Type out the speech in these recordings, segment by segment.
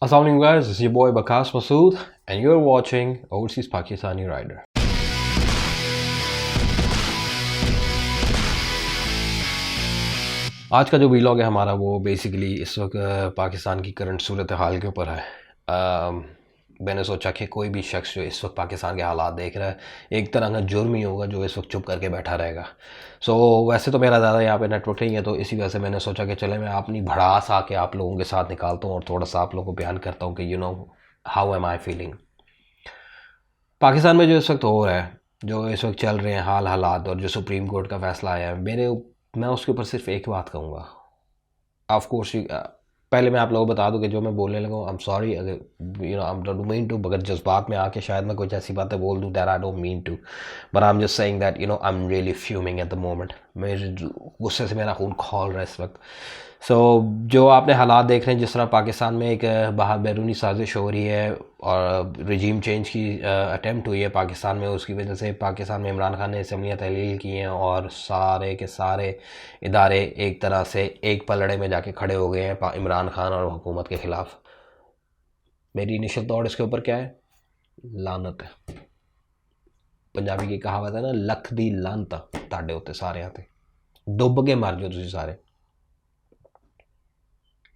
Assalamualaikum guys, this is your boy Bakas Masood and you're watching Overseas Pakistani Rider. आज का जो vlog है हमारा वो बेसिकली इस वक्त पाकिस्तान की करंट सूरत हाल के ऊपर है। मैंने सोचा कि कोई भी शख्स जो इस वक्त पाकिस्तान के हालात देख रहा है एक तरह का जुर्म ही होगा जो इस वक्त चुप करके बैठा रहेगा। वैसे तो मेरा ज़्यादा यहाँ पे नेटवर्क नहीं है, तो इसी वजह से मैंने सोचा कि चले मैं अपनी भड़ास आके आप लोगों के साथ निकालता हूँ और थोड़ा सा आप लोगों को बयान करता हूँ कि you know how am I feeling. Pakistan में जो इस वक्त हो रहा है, जो इस वक्त चल रहे हैं हालात और जो सुप्रीम कोर्ट का फैसला आया है, मैं उसके ऊपर सिर्फ एक बात कहूँगा। ऑफ कोर्स पहले मैं आप लोगों को बता दूं कि जो मैं बोलने लगा हूँ, आई एम सॉरी, अगर you know I don't mean to, अगर जज्बात में आके शायद मैं कुछ ऐसी बातें बोल दूँ that I don't mean to, but I am just saying that you know I am really fuming at the moment. मेरे गुस्से से मेरा खून खौल रहा है इस वक्त। जो आपने हालात देख रहे हैं, जिस तरह पाकिस्तान में एक बाहर बैरूनी साजिश हो रही है और रिजीम चेंज की अटैम्प्ट हुई है पाकिस्तान में, उसकी वजह से पाकिस्तान में इमरान खान ने असम्बलियाँ तहलील की हैं और सारे के सारे इदारे एक तरह से एक पलड़े में जाके खड़े हो गए हैं इमरान खान और हुकूमत के ख़िलाफ़। मेरी इनिशियल थॉट इसके ऊपर क्या है? लानत है। पंजाबी की कहावत है ना, लख दी लानत ताड़े उत्ते सारे आते, डुब के मर जाओ तुसीं सारे।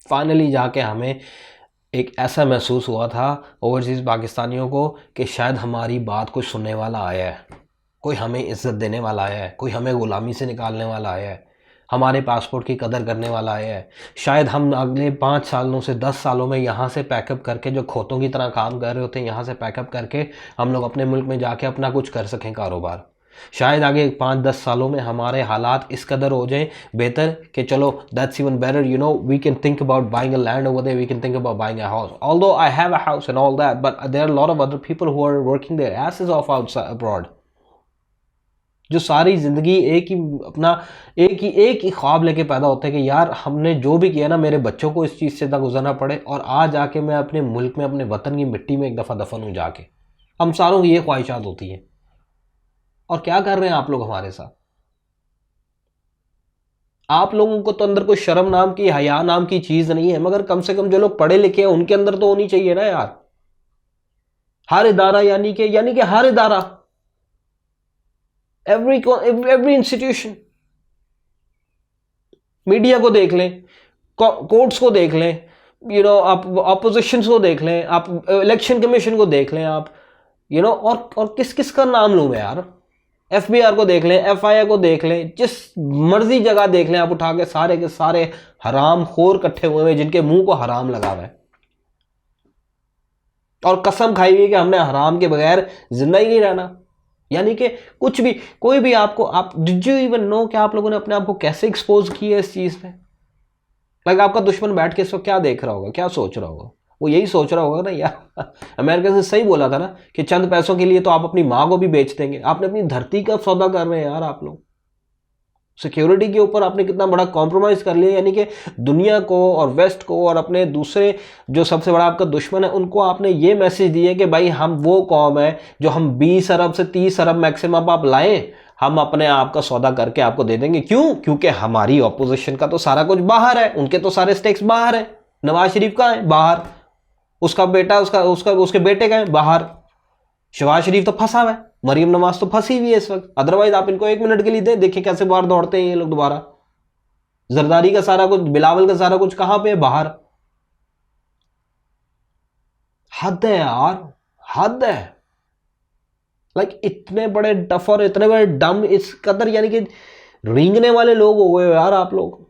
फाइनली जाके हमें एक ऐसा महसूस हुआ था ओवरसीज़ पाकिस्तानियों को कि शायद हमारी बात कोई सुनने वाला आया है, कोई हमें इज़्ज़त देने वाला आया है, कोई हमें ग़ुलामी से निकालने वाला आया है, हमारे पासपोर्ट की कदर करने वाला आया है। शायद हम अगले 5 सालों से 10 सालों में यहाँ से पैकअप करके, जो खोतों की तरह काम कर रहे होते हैं, यहाँ से पैकअप करके हम लोग अपने मुल्क में जाके अपना कुछ कर सकें कारोबार। शायद आगे 5-10 सालों में हमारे हालात इस कदर हो जाएं बेहतर कि चलो that's even better, you know we can think about buying a land over there, we can think about buying a house, although I have a house and all that, but there are lot of other people who are working there access of outside abroad, जो सारी ज़िंदगी एक ही ख्वाब लेके पैदा होते हैं कि यार हमने जो भी किया ना, मेरे बच्चों को इस चीज़ से ना गुजरना पड़े और आज आके मैं अपने मुल्क में, अपने वतन की मिट्टी में एक दफ़ा दफन हूँ जाके। हम सारों की ये ख्वाहिशात होती हैं। और क्या कर रहे हैं आप लोग हमारे साथ? आप लोगों को तो अंदर कोई शर्म नाम की, हया नाम की चीज नहीं है, मगर कम से कम जो लोग पढ़े लिखे हैं उनके अंदर तो होनी चाहिए ना यार। हर इदारा यानी कि हर इदारा, एवरी इंस्टीट्यूशन, मीडिया को देख लें, कोर्ट्स को देख लें, यू नो आप ऑपोजिशन को देख लें, आप इलेक्शन कमीशन को देख लें, आप यू नो और किस किस का नाम लूं मैं यार, FBR को देख लें, FIA को देख लें, जिस मर्जी जगह देख लें आप उठा के सारे हराम खोर इकट्ठे हुए हैं जिनके मुंह को हराम लगा हुआ है और कसम खाई हुई कि हमने हराम के बगैर जिंदा ही नहीं रहना। यानी कि कुछ भी, कोई भी आपको, आप डिड यू इवन नो कि आप लोगों ने अपने आप को कैसे एक्सपोज किया इस चीज में? लाइक आपका दुश्मन बैठ के इसको क्या देख रहा होगा, क्या सोच रहा होगा? वो यही सोच रहा होगा ना यार, अमेरिका ने सही बोला था ना कि चंद पैसों के लिए तो आप अपनी माँ को भी बेच देंगे। आपने अपनी धरती का सौदा कर रहे हैं यार आप लोग। सिक्योरिटी के ऊपर आपने कितना बड़ा कॉम्प्रोमाइज़ कर लिया, यानी कि दुनिया को और वेस्ट को और अपने दूसरे जो सबसे बड़ा आपका दुश्मन है उनको आपने ये मैसेज दिया कि भाई हम वो कौम है जो हम 20 अरब से 30 अरब मैक्सिमम आप लाएं, हम अपने आप का सौदा करके आपको दे देंगे। क्यों? क्योंकि हमारी ऑपोजिशन का तो सारा कुछ बाहर है, उनके तो सारे स्टेक्स बाहर है। नवाज शरीफ का है बाहर, उसका बेटा उसके बेटे का है बाहर, शहबाज शरीफ तो फंसा हुआ है, मरीम नवाज तो फंसी हुई है इस वक्त। अदरवाइज आप इनको 1 मिनट के लिए देखिए कैसे बाहर दौड़ते हैं ये लोग दोबारा। जरदारी का सारा कुछ, बिलावल का सारा कुछ कहां पे है? बाहर। हद है यार, हद है। लाइक इतने बड़े डफर, इतने बड़े डम, इस कदर यानी कि रेंगने वाले लोग हो गए यार आप लोग।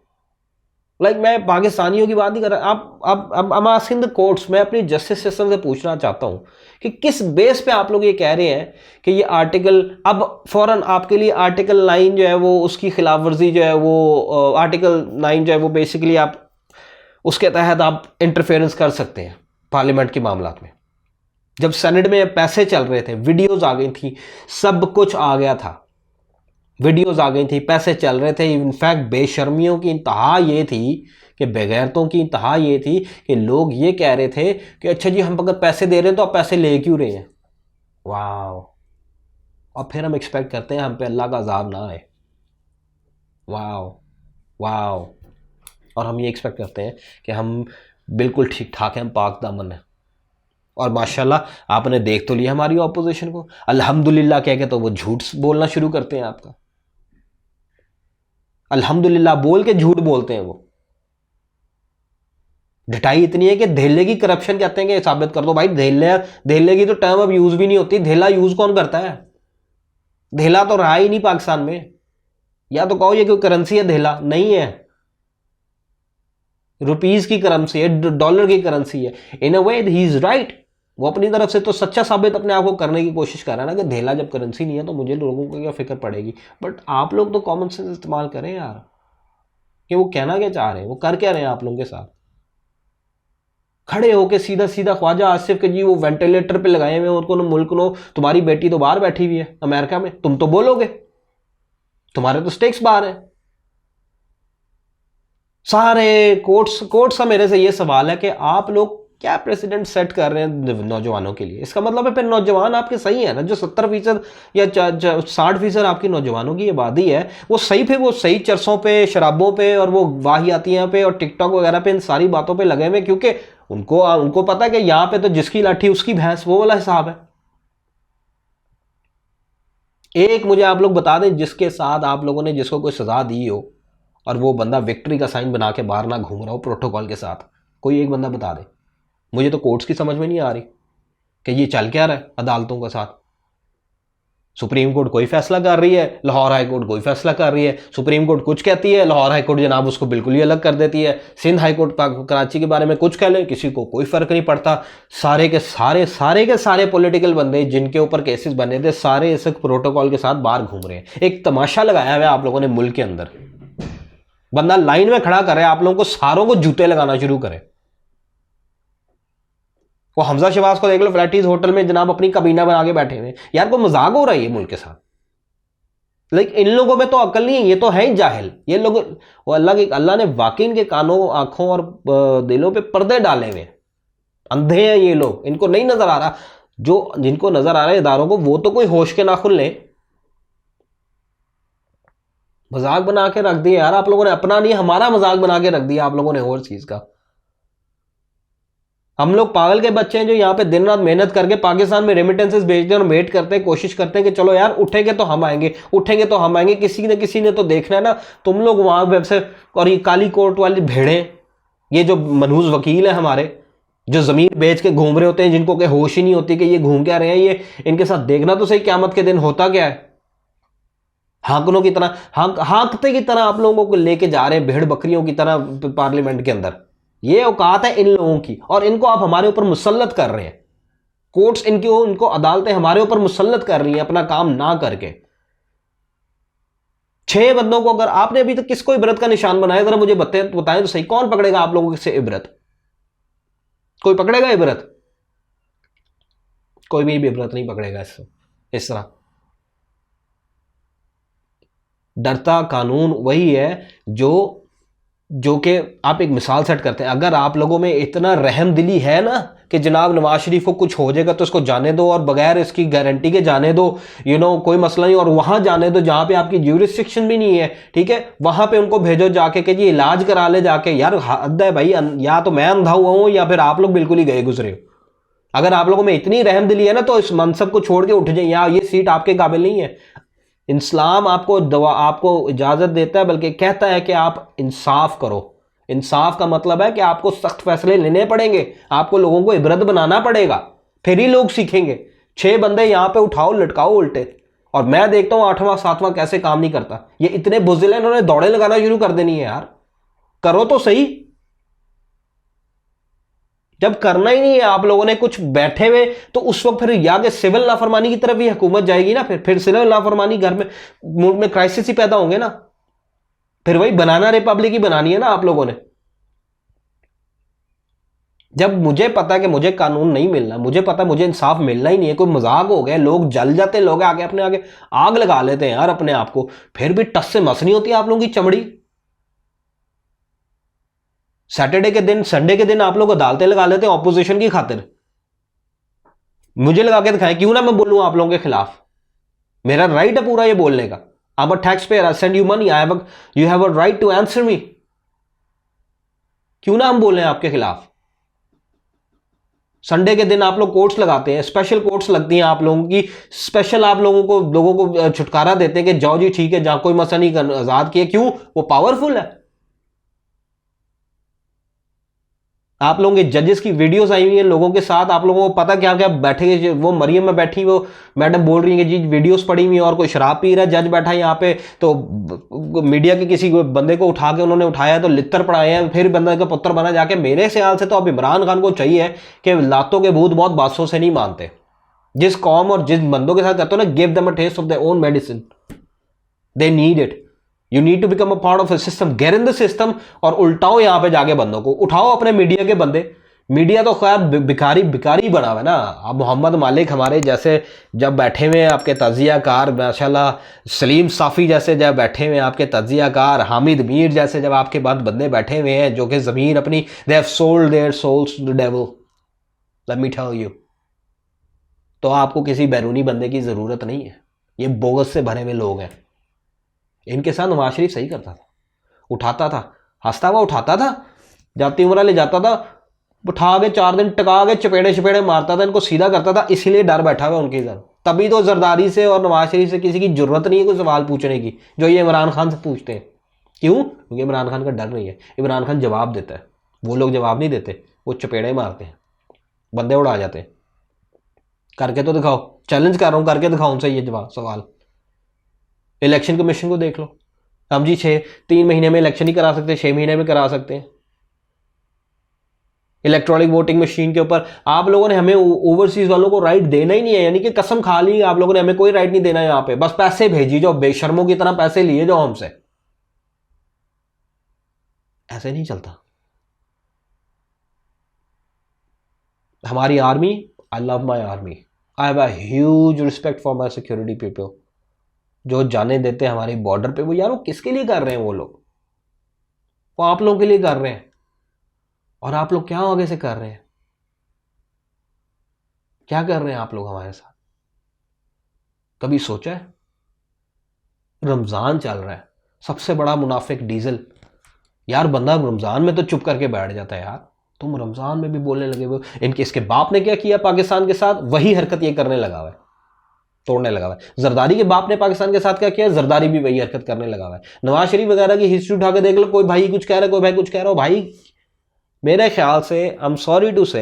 लाइक मैं पाकिस्तानियों की बात नहीं कर रहा, आप आस्किंग द कोर्ट्स, मैं अपनी जस्टिस सिस्टम से पूछना चाहता हूं कि किस बेस पे आप लोग ये कह रहे हैं कि ये आर्टिकल, अब फौरन आपके लिए आर्टिकल 9 जो है वो उसकी खिलाफ वर्जी जो है वो, आर्टिकल 9 जो है वो बेसिकली आप उसके तहत आप इंटरफेरेंस कर सकते हैं पार्लियामेंट के मामला में। जब सेनेट में पैसे चल रहे थे, वीडियोज आ गई थी, सब कुछ आ गया था, वीडियोज आ गई थी, पैसे चल रहे थे। इनफैक्ट बेशर्मियों की इंतहा ये थी कि बेगैरतों की इंतहा ये थी कि लोग ये कह रहे थे कि अच्छा जी हम अगर पैसे दे रहे हैं तो आप पैसे ले क्यों रहे हैं? वाह। और फिर हम एक्सपेक्ट करते हैं हम पे अल्लाह का अजाब ना आए। वाह वाह। और हम ये एक्सपेक्ट करते हैं कि हम बिल्कुल ठीक ठाक है, हम पाक दामन है। और माशाल्लाह आपने देख तो लिया हमारी ऑपोजिशन को, अल्हम्दुलिल्लाह कह के तो वो झूठ बोलना शुरू करते हैं आपका, अल्हम्दुलिल्लाह बोल के झूठ बोलते हैं वो। ढिठाई इतनी है कि धेले की करप्शन कहते हैं कि साबित कर दो भाई। धेले धेले की तो टर्म अब यूज भी नहीं होती, धेला यूज कौन करता है? धेला तो रहा ही नहीं पाकिस्तान में। या तो कहो ये कोई करेंसी है, धेला नहीं है, रुपीज की करेंसी है, डॉलर की करेंसी है। इन अ वे ही इज राइट। वो अपनी तरफ से तो सच्चा साबित अपने आप को करने की कोशिश कर रहा है ना कि धेला जब करेंसी नहीं है तो मुझे लोगों को क्या फिक्र पड़ेगी। बट आप लोग तो कॉमन सेंस इस्तेमाल करें यार, कि वो कहना क्या चाह रहे हैं, वो कर क्या रहे हैं आप लोगों के साथ। खड़े होके सीधा सीधा ख्वाजा आसिफ के जी वो वेंटिलेटर पे लगाए हुए उनको, मुल्क नो, तुम्हारी बेटी तो बाहर बैठी हुई है अमेरिका में, तुम तो बोलोगे, तुम्हारे तो स्टेक्स बाहर है। सारे कोर्ट्स का मेरे से ये सवाल है कि आप लोग क्या प्रेसिडेंट सेट कर रहे हैं नौजवानों के लिए। इसका मतलब है फिर नौजवान आपके सही है ना, जो 70% या 60% आपकी नौजवानों की आबादी है वो सही, फिर वो सही चरसों पे, शराबों पे और वो वाहियातियों पे और टिकटॉक वगैरह पे इन सारी बातों पे लगे हुए, क्योंकि उनको उनको पता है कि यहां पे तो जिसकी लाठी उसकी भैंस, वो वाला हिसाब है। एक मुझे आप लोग बता दें जिसके साथ आप लोगों ने जिसको कोई सजा दी हो और वो बंदा विक्ट्री का साइन बना के बाहर ना घूम रहा हो प्रोटोकॉल के साथ, कोई एक बंदा बता दे। मुझे तो कोर्ट्स की समझ में नहीं आ रही कि ये चल क्या रहा है अदालतों के साथ। सुप्रीम कोर्ट कोई फैसला कर रही है, लाहौर हाई कोर्ट कोई फैसला कर रही है। सुप्रीम कोर्ट कुछ कहती है, लाहौर हाई कोर्ट जनाब उसको बिल्कुल ही अलग कर देती है। सिंध हाई कोर्ट कराची के बारे में कुछ कह ले, किसी को कोई फर्क नहीं पड़ता। सारे पॉलिटिकल बंदे जिनके ऊपर केसेस बने थे सारे इस प्रोटोकॉल के साथ बाहर घूम रहे हैं। एक तमाशा लगाया हुआ है आप लोगों ने मुल्क के अंदर। बंदा लाइन में खड़ा करे, आप लोगों को सारों को जूते लगाना शुरू करे। वो हमजा शहबाज को देख लो, फ्लैटीज होटल में जनाब अपनी कबीना बना के बैठे हुए। यार कोई मजाक हो रहा है ये मुल्क के साथ। लेकिन इन लोगों में तो अकल नहीं है, ये तो है ही जाहिल ये लोग। वो अल्लाह ने वाकई इनके कानों, आंखों और दिलों पे पर्दे डाले हुए। अंधे हैं ये लोग, इनको नहीं नजर आ रहा। जो जिनको नजर आ रहा है इदारों को, वो तो कोई होश के नाखुन ले। मजाक बना के रख दिया यार आप लोगों ने, अपना नहीं हमारा मजाक बना के रख दिया आप लोगों ने और चीज का। हम लोग पागल के बच्चे हैं जो यहाँ पे दिन रात मेहनत करके पाकिस्तान में रेमिटेंसेस भेजते हैं और वेट करते हैं, कोशिश करते हैं कि चलो यार उठेंगे तो हम आएंगे, उठेंगे तो हम आएंगे। किसी ने तो देखना है ना। तुम लोग वहां वैसे, और ये काली कोर्ट वाली भेड़े, ये जो मनहूस वकील है हमारे, जो जमीन बेच के घूम रहे होते हैं, जिनको के होश ही नहीं होती कि ये घूम क्या रहे हैं, ये इनके साथ देखना तो सही क़यामत के दिन होता क्या है। हाकनों की तरह, हाकते की तरह आप लोगों को लेके जा रहे हैं, भेड़ बकरियों की तरह पार्लियामेंट के अंदर। ये औकात है इन लोगों की, और इनको आप हमारे ऊपर मुसल्लत कर रहे हैं। कोर्ट्स इनको अदालतें हमारे ऊपर मुसल्लत कर रही हैं अपना काम ना करके। 6 बंदों को अगर आपने अभी तक किसको इबरत का निशान बनाया, जरा मुझे बताएं तो सही, कौन पकड़ेगा आप लोगों से इबरत? कोई पकड़ेगा इबरत? कोई भी इबरत नहीं पकड़ेगा इससे। इस तरह डरता कानून वही है जो कि आप एक मिसाल सेट करते हैं। अगर आप लोगों में इतना रहम दिली है ना कि जनाब नवाज शरीफ को कुछ हो जाएगा तो उसको जाने दो, और बगैर इसकी गारंटी के जाने दो, कोई मसला नहीं, और वहां जाने दो जहां पे आपकी ज्यूरिस्डिक्शन भी नहीं है, ठीक है, वहां पे उनको भेजो जाके कि जी इलाज करा ले जाके। यार हद है भाई, या तो मैं अंधा हुआ हूं या फिर आप लोग बिल्कुल ही गए गुजरे हो। अगर आप लोगों में इतनी रहम दिली है ना तो इस मनसब को छोड़ के उठ जाए, या ये सीट आपके काबिल नहीं है। इस्लाम आपको इजाजत देता है, बल्कि कहता है कि आप इंसाफ करो। इंसाफ का मतलब है कि आपको सख्त फैसले लेने पड़ेंगे, आपको लोगों को इबरत बनाना पड़ेगा, फिर ही लोग सीखेंगे। 6 बंदे यहां पे उठाओ लटकाओ उल्टे, और मैं देखता हूं 8वां 7वां कैसे काम नहीं करता। ये इतने बुज़दिल हैं, इन्होंने दौड़े लगाना शुरू कर देनी है। यार करो तो सही। जब करना ही नहीं है आप लोगों ने कुछ बैठे हुए, तो उस वक्त फिर या कि सिविल नाफरमानी की तरफ ही हुकूमत जाएगी ना। फिर सिविल नाफरमानी घर में, मुल्क में क्राइसिस ही पैदा होंगे ना। फिर वही बनाना रिपब्लिक ही बनानी है ना आप लोगों ने। जब मुझे पता है कि मुझे कानून नहीं मिलना, मुझे पता है मुझे इंसाफ मिलना ही नहीं है, कोई मजाक हो गया, लोग जल जाते, लोग आगे अपने आगे आग लगा लेते हैं यार अपने आप को, फिर भी टस से मस नहीं होती आप लोगों की चमड़ी। सैटरडे के दिन, संडे के दिन आप लोग अदालतें लगा लेते हैं ऑपोजिशन की खातिर। मुझे लगा के दिखाएं, क्यों ना मैं बोलूं आप लोगों के खिलाफ। मेरा राइट है पूरा ये बोलने का। I'm a taxpayer, I send you money, you have a right to answer me। क्यों ना हम बोलें आपके खिलाफ। संडे के दिन आप लोग कोर्ट्स लगाते हैं, स्पेशल कोर्ट्स लगती हैं आप लोगों की, स्पेशल आप लोगों को छुटकारा देते हैं कि जाओ जी ठीक है, जहां कोई मसला नहीं, आजाद किए। क्यों? वो पावरफुल है। आप लोगों के जजेस की वीडियोस आई हुई हैं लोगों के साथ, आप लोगों को पता क्या क्या बैठे, वो मरियम में बैठी, वो मैडम बोल रही है कि जी वीडियोस पड़ी हुई और कोई शराब पी रहा है, जज बैठा है यहाँ पे, तो मीडिया के किसी बंदे को उठा के उन्होंने उठाया तो लित्तर पड़ाए हैं, फिर बंदे का पुत्र बना जाके। मेरे ख्याल से तो अब इमरान खान को चाहिए कि लातों के भूत बहुत बातों से नहीं मानते। जिस कौम और जिस बंदों के साथ करते हो ना, give them a taste of their own medicine, they need it. You need to become a part of a system, get in the system, और उल्टाओ यहां पे जाके बंदों को उठाओ, अपने मीडिया के बंदे। मीडिया तो खैर भिखारी भिखारी बना हुआ है ना। अब मोहम्मद मालिक हमारे जैसे जब बैठे हुए हैं आपके तजियाकार, माशाल्लाह सलीम साफ़ी जैसे जब बैठे हुए हैं आपके तजियाकार, हामिद मीर जैसे जब आपके बाद बंदे बैठे हुए हैं जो कि ज़मीन अपनी, they have sold their souls to the devil, let me tell you. तो आपको किसी बैरूनी बंदे की ज़रूरत नहीं है। ये बोगस से भरे हुए लोग हैं। इनके साथ नवाज शरीफ सही करता था, उठाता था, हंसता हुआ उठाता था, जाती उम्र ले जाता था, उठा के 4 दिन टका के चपेड़े चपेड़े मारता था, इनको सीधा करता था। इसीलिए डर बैठा हुआ उनके इधर। तभी तो जरदारी से और नवाज शरीफ से किसी की जरूरत नहीं है कोई सवाल पूछने की, जो ये इमरान खान से पूछते हैं। क्यों? क्योंकि इमरान खान का डर नहीं है। इमरान खान जवाब देता है, वो लोग जवाब नहीं देते, वो चपेड़े मारते हैं, बंदे उड़ा जाते हैं। करके तो दिखाओ, चैलेंज कर रहा हूं, करके दिखाओ उनसे ये जवाब सवाल। इलेक्शन कमीशन को देख लो, हम जी 3 महीने में इलेक्शन ही करा सकते, 6 महीने में करा सकते हैं। इलेक्ट्रॉनिक वोटिंग मशीन के ऊपर आप लोगों ने हमें ओवरसीज वालों को राइट देना ही नहीं है, यानी कि कसम खा ली आप लोगों ने, हमें कोई राइट नहीं देना है यहां पे, बस पैसे भेजी जाओ, बेशर्मों की तरह पैसे लिए जाओ हमसे। ऐसे नहीं चलता। हमारी army, I love my army, I have a huge respect for my security people, जो जाने देते हैं हमारी बॉर्डर पे। वो यार वो किसके लिए कर रहे हैं? वो लोग वो आप लोगों के लिए कर रहे हैं। और आप लोग क्या आगे से कर रहे हैं? क्या कर रहे हैं आप लोग हमारे साथ? कभी सोचा है? रमजान चल रहा है, सबसे बड़ा मुनाफिक डीजल। यार बंदा रमजान में तो चुप करके बैठ जाता है यार, तुम रमजान में भी बोलने लगे। वो इनके इसके बाप ने क्या किया पाकिस्तान के साथ, वही हरकत ये करने लगा हुआ है, तोड़ने लगा हुआ है। जरदारी के बाप ने पाकिस्तान के साथ क्या किया, जरदारी भी वही हरकत करने लगा हुआ है। नवाज शरीफ वगैरह की हिस्ट्री उठा के देख लो, कोई भाई कुछ कह रहा है, कोई भाई कुछ कह रहा हो। भाई मेरे ख्याल से, आई एम सॉरी टू से,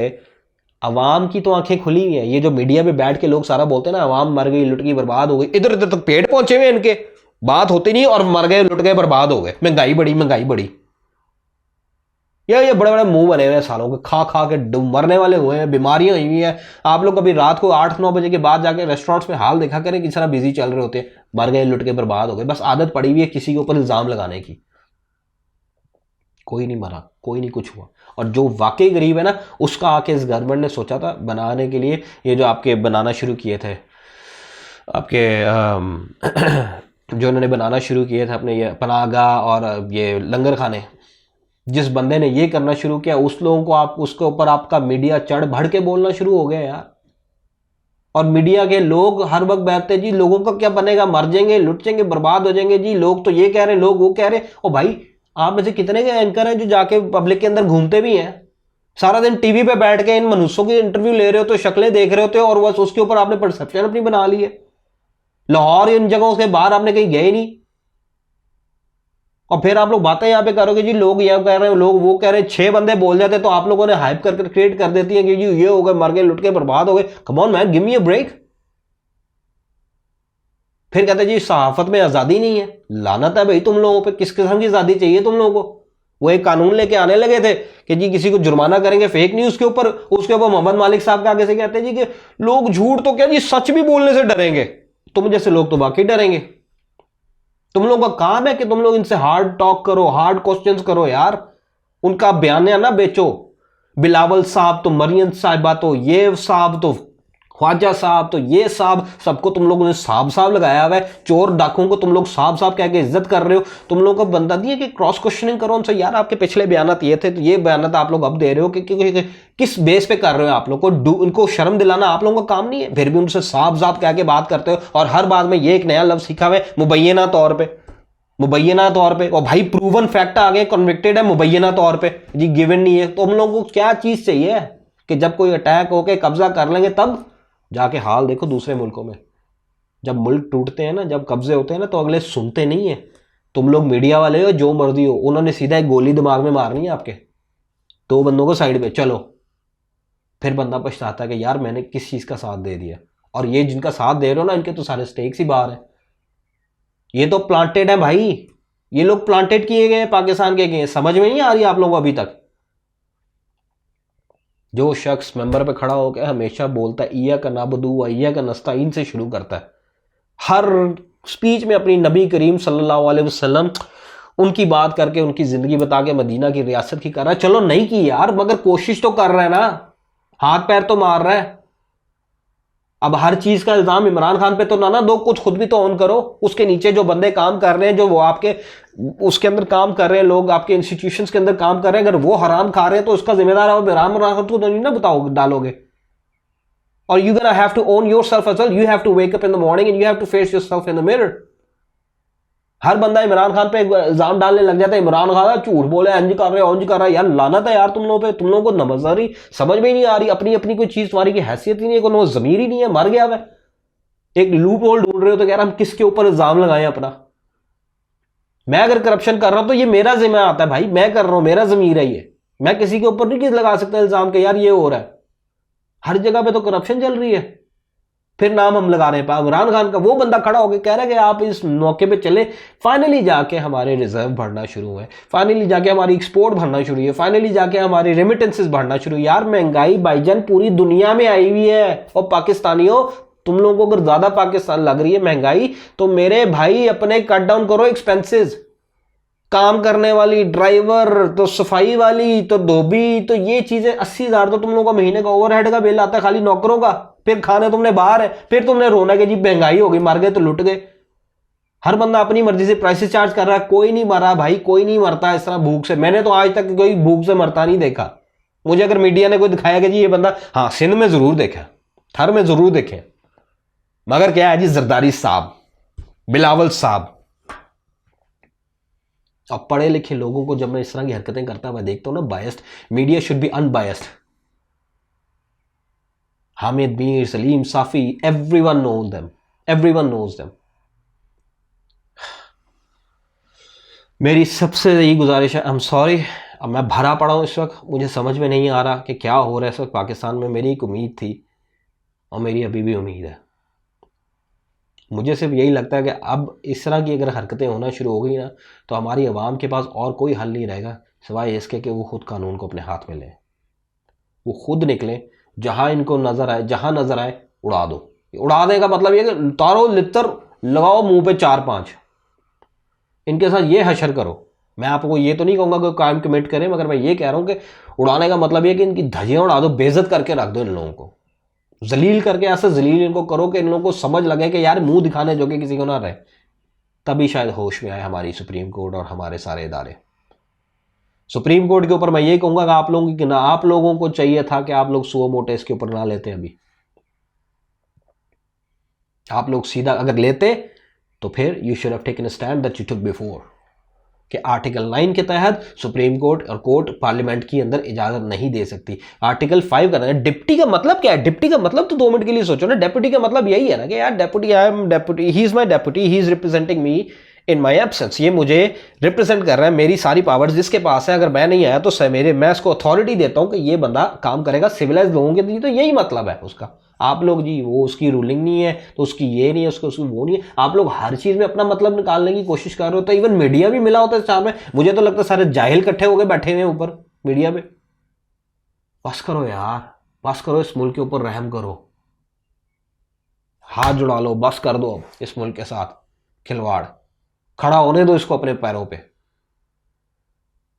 अवाम की तो आंखें खुली हुई हैं। ये जो मीडिया पे बैठ के लोग सारा बोलते हैं ना, अवाम मर गई, लुट गई, बर्बाद हो गई, इधर इधर तक पेड़ पहुंचे हुए इनके, बात होती नहीं, और मर गए, लुट गए, बर्बाद हो गए, महंगाई बढ़ी, महंगाई बढ़ी। ये बड़े बड़े मुंह बने हुए हैं सालों के, खा खा के मरने वाले हुए हैं, बीमारियां हुई हैं। आप लोग कभी रात को 8-9 बजे के बाद जाके रेस्टोरेंट्स में हाल देखा करें, किस तरह बिजी चल रहे होते हैं, मर गए, लुट के, बर्बाद हो गए। बस आदत पड़ी हुई है किसी के ऊपर इल्जाम लगाने की। कोई नहीं मरा, कोई नहीं कुछ हुआ। और जो वाकई गरीब है ना, उसका आके इस गवर्नमेंट ने सोचा था बनाने के लिए, ये जो आपके बनाना शुरू किए थे आपके जो इन्होंने बनाना शुरू किए थे अपने, ये पनाहगाह और ये लंगर खाने, जिस बंदे ने ये करना शुरू किया, उस लोगों को आप, उसके ऊपर आपका मीडिया चढ़ बढ़ के बोलना शुरू हो गया यार। और मीडिया के लोग हर वक्त बैठते जी लोगों का क्या बनेगा, मर जाएंगे, लुट जाएंगे, बर्बाद हो जाएंगे जी, लोग तो ये कह रहे हैं, लोग वो कह रहे हैं। और भाई आप में से कितने के एंकर हैं जो जाके पब्लिक के अंदर घूमते भी हैं, सारा दिन टीवी पे बैठ के इन मनुष्यों की इंटरव्यू ले रहे हो, तो शक्लें देख रहे होते हो, और बस उसके ऊपर आपने परसेप्शन अपनी बना ली है। लाहौर इन जगहों से बाहर आपने कहीं गए नहीं, और फिर आप लोग बातें यहां पे करोगे जी लोग यह कह रहे हैं, लोग वो कह रहे हैं, 6 बंदे बोल जाते तो आप लोगों ने हाइप करके क्रिएट कर देती है कि जी ये हो गए, मर गए, लुट के, बर्बाद हो गए। Come on man, give me a break. फिर कहते जी सहाफत में आजादी नहीं है। लानत है भाई तुम लोगों पे, किस किस्म की आजादी चाहिए तुम लोगों को? वो एक कानून लेके आने लगे थे कि जी किसी को जुर्माना करेंगे फेक न्यूज के ऊपर, उसके ऊपर मोहम्मद मालिक साहब के आगे से कहते हैं जी कि लोग झूठ तो क्या जी, सच भी बोलने से डरेंगे। तुम जैसे लोग तो वाकई डरेंगे। तुम लोगों का काम है कि तुम लोग इनसे हार्ड टॉक करो, हार्ड क्वेश्चंस करो यार, उनका बयान ना बेचो। बिलावल साहब तो, मरियम साहिबा तो, ये साहब तो, ख्वाजा साहब तो, ये साहब, सबको तुम लोगों ने साहब साहब लगाया हुआ है। चोर डाकुओं को तुम लोग साहब साहब कह के इज्जत कर रहे हो। तुम लोगों को बनता नहीं है कि क्रॉस क्वेश्चनिंग करो उनसे, यार आपके पिछले बयान ये थे, तो ये बयान आप लोग अब दे रहे हो कि किस बेस पे कर रहे हो? आप लोग को इनको शर्म दिलाना आप लोगों का काम नहीं है? फिर भी उनसे साहब साहब कह के बात करते हो, और हर बात में ये एक नया लफ्ज सीखा हुआ है, मुबैना तौर पर, मुबैना तौर पे। और भाई प्रूवन फैक्ट आ गए, कन्विक्टेड है मुबैना तौर पे जी, गिवन नहीं है। तो हम लोगों को क्या चीज चाहिए? कि जब कोई अटैक होके कब्जा कर लेंगे तब जाके हाल देखो दूसरे मुल्कों में। जब मुल्क टूटते हैं ना, जब कब्जे होते हैं ना, तो अगले सुनते नहीं है। तुम लोग मीडिया वाले हो, जो मर्जी हो, उन्होंने सीधा एक गोली दिमाग में मारनी है आपके, 2 बंदों को साइड पे चलो, फिर बंदा पछताता है कि यार मैंने किस चीज़ का साथ दे दिया। और ये जिनका साथ दे रहे हो ना, इनके तो सारे स्टेक्स ही बाहर हैं। ये तो प्लांटेड है भाई, ये लोग प्लांटेड किए गए हैं, पाकिस्तान के गए। समझ में नहीं आ रही आप लोगों को अभी तक? जो शख्स मेंबर पे खड़ा होकर हमेशा बोलता है ईया का नाबदू व ईया का नस्ताइन से शुरू करता है हर स्पीच में अपनी नबी करीम सल्लल्लाहु अलैहि वसल्लम, उनकी बात करके, उनकी ज़िंदगी बता के मदीना की रियासत की कर रहा है। चलो नहीं की यार, मगर कोशिश तो कर रहा है ना, हाथ पैर तो मार रहा है। अब हर चीज का इल्जाम इमरान खान पे तो ना दो, कुछ खुद भी तो ऑन करो। उसके नीचे जो बंदे काम कर रहे हैं, जो वो आपके उसके अंदर काम कर रहे हैं, लोग आपके इंस्टीट्यूशंस के अंदर काम कर रहे हैं, अगर वो हराम खा रहे हैं तो उसका जिम्मेदार आप इमरान खान को नहीं ना बताओ डालोगे। और you gonna have to own yourself as well. You have to wake up in the morning and you have to face yourself in the mirror. हर बंदा इमरान खान पे इल्जाम डालने लग जाता है, इमरान खान झूठ बोले, अंज कर रहे, अंज कर रहा है। यार लानत है यार तुम लोगों पे, तुम लोगों को नमज़ारी समझ में ही नहीं आ रही। अपनी अपनी कोई चीज तुम्हारी की हैसियत ही नहीं है, कोई जमीर ही नहीं है, मर गया वह। एक लूप होल ढूंढ रहे हो तो यार हम किसके ऊपर इल्जाम लगाएं अपना? मैं अगर करप्शन कर रहा हूं तो ये मेरा जिम्मा आता है भाई, मैं कर रहा हूं, मेरा जमीर है ये। मैं किसी के ऊपर नहीं किस लगा सकता इल्जाम के यार ये हो रहा है। हर जगह पे तो करप्शन चल रही है, फिर नाम हम लगा रहे हैं इमरान खान का। वो बंदा खड़ा होकर कह रहा है कि आप इस मौके पे चले। फाइनली जाके हमारे रिजर्व बढ़ना शुरू हुए, फाइनली जाके हमारी एक्सपोर्ट बढ़ना शुरू हुई है, फाइनली जाके हमारी रेमिटेंसेस बढ़ना शुरू हुई। यार महंगाई भाईजान पूरी दुनिया में आई हुई है। और पाकिस्तानियों, तुम लोगों को अगर ज्यादा पाकिस्तान लग रही है महंगाई, तो मेरे भाई अपने कट डाउन करो एक्सपेंसेस। काम करने वाली, ड्राइवर, तो सफाई वाली, तो धोबी, तो ये चीजें 80,000 तो तुम लोगों का महीने का ओवरहेड का बिल आता है खाली नौकरों का। फिर खाने तुमने बाहर है, फिर तुमने रोना कि जी महंगाई हो गई, मर गए तो लुट गए। हर बंदा अपनी मर्जी से प्राइसेस चार्ज कर रहा है। कोई नहीं मरा भाई, कोई नहीं मरता इस तरह भूख से। मैंने तो आज तक कोई भूख से मरता नहीं देखा। मुझे अगर मीडिया ने कोई दिखाया कि जी ये बंदा, हाँ सिंध में जरूर देखा, थर में जरूर देखे, मगर क्या है जी, जरदारी साहब, बिलावल साहब। अब पढ़े लिखे लोगों को जब मैं इस तरह की हरकतें करता मैं देखता हूं ना, biased, media should be unbiased. Hamid, Mir, Salim, Safi, everyone knows them, everyone knows them. मेरी सबसे यही गुजारिश है, आई एम सॉरी, अब मैं भरा पड़ा हूं इस वक्त, मुझे समझ में नहीं आ रहा कि क्या हो रहा है इस वक्त पाकिस्तान में। मेरी एक उम्मीद थी और मेरी अभी भी उम्मीद है। मुझे सिर्फ यही लगता है कि अब इस तरह की अगर हरकतें होना शुरू हो गई ना, तो हमारी आवाम के पास और कोई हल नहीं रहेगा सिवाय इसके कि वो खुद कानून को अपने हाथ में लें। वो खुद निकलें, जहां इनको नजर आए, जहां नजर आए उड़ा दो। उड़ाने का मतलब ये कि तारो लितर लगाओ मुंह पे 4-5, इनके साथ ये हशर करो। मैं आपको ये तो नहीं कहूंगा कि कायम कमिट करें, मगर मैं ये कह रहा हूं कि उड़ाने का मतलब ये कि इनकी धज्जियां उड़ा दो, बेइज्जत करके रख दो इन लोगों को, जलील करके, ऐसा जलील इनको करो कि इन लोगों को समझ लगे कि यार मुंह दिखाने जो कि किसी को ना रहे। तभी शायद होश में आए हमारी सुप्रीम कोर्ट और हमारे सारे इदारे। सुप्रीम कोर्ट के ऊपर मैं ये कहूंगा कि आप लोगों की ना, आप लोगों को चाहिए था कि आप लोग सुओ मोटे इसके ऊपर ना लेते। अभी आप लोग सीधा अगर लेते तो फिर you should have taken a stand that you took before, कि आर्टिकल 9 के तहत सुप्रीम कोर्ट और कोर्ट पार्लियामेंट की अंदर इजाजत नहीं दे सकती। आर्टिकल 5 का डिप्टी का मतलब क्या है? डिप्टी का मतलब तो 2 मिनट के लिए सोचो ना। डेप्यूटी का मतलब यही है ना कि यार deputy, I am deputy, he is my deputy, he is representing me in my absence. ये मुझे रिप्रेजेंट कर रहा है, मेरी सारी पावर्स जिसके पास है। अगर मैं नहीं आया तो मैं इसको अथॉरिटी देता हूं कि ये बंदा काम करेगा सिविलाइज लोगों के लिए। तो यही मतलब है उसका। आप लोग जी वो उसकी रूलिंग नहीं है तो उसकी ये नहीं है, उसकी वो नहीं है। आप लोग हर चीज में अपना मतलब निकालने की कोशिश कर रहे हो। तो इवन मीडिया भी मिला होता है साथ में। मुझे तो लगता है सारे जाहिल इकट्ठे हो गए बैठे हुए ऊपर मीडिया पे। बस करो यार, बस करो, इस मुल्क के ऊपर रहम करो, हाथ जुड़ा लो, बस कर दो अब इस मुल्क के साथ खिलवाड़। खड़ा होने दो इसको अपने पैरों पे।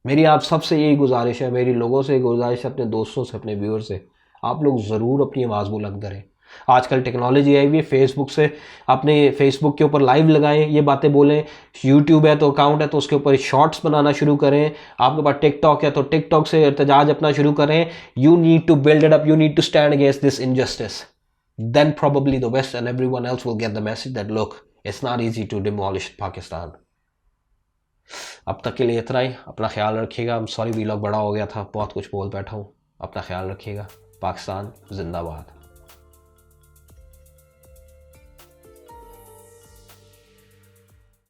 मेरी आप सबसे यही गुजारिश है, मेरी लोगों से गुजारिश है, अपने दोस्तों से, अपने व्यूअर से, आप लोग ज़रूर अपनी आवाज़ बुलंद करें। आजकल टेक्नोलॉजी आई हुई है, फेसबुक से अपने फेसबुक के ऊपर लाइव लगाएं, ये बातें बोलें। यूट्यूब है तो अकाउंट है तो उसके ऊपर शॉर्ट्स बनाना शुरू करें। आपके पास टिकटॉक है तो टिकटॉक से एहतजाज अपना शुरू करें। You need to build it up, you need to stand against this injustice. Then probably the West and everyone else will get the message that look, it's not easy to demolish Pakistan. अब तक के लिए इतना ही। अपना ख्याल रखिएगा। Sorry vlog बड़ा हो गया था, बहुत कुछ बोल बैठा हूँ। अपना ख्याल रखिएगा। पाकिस्तान जिंदाबाद।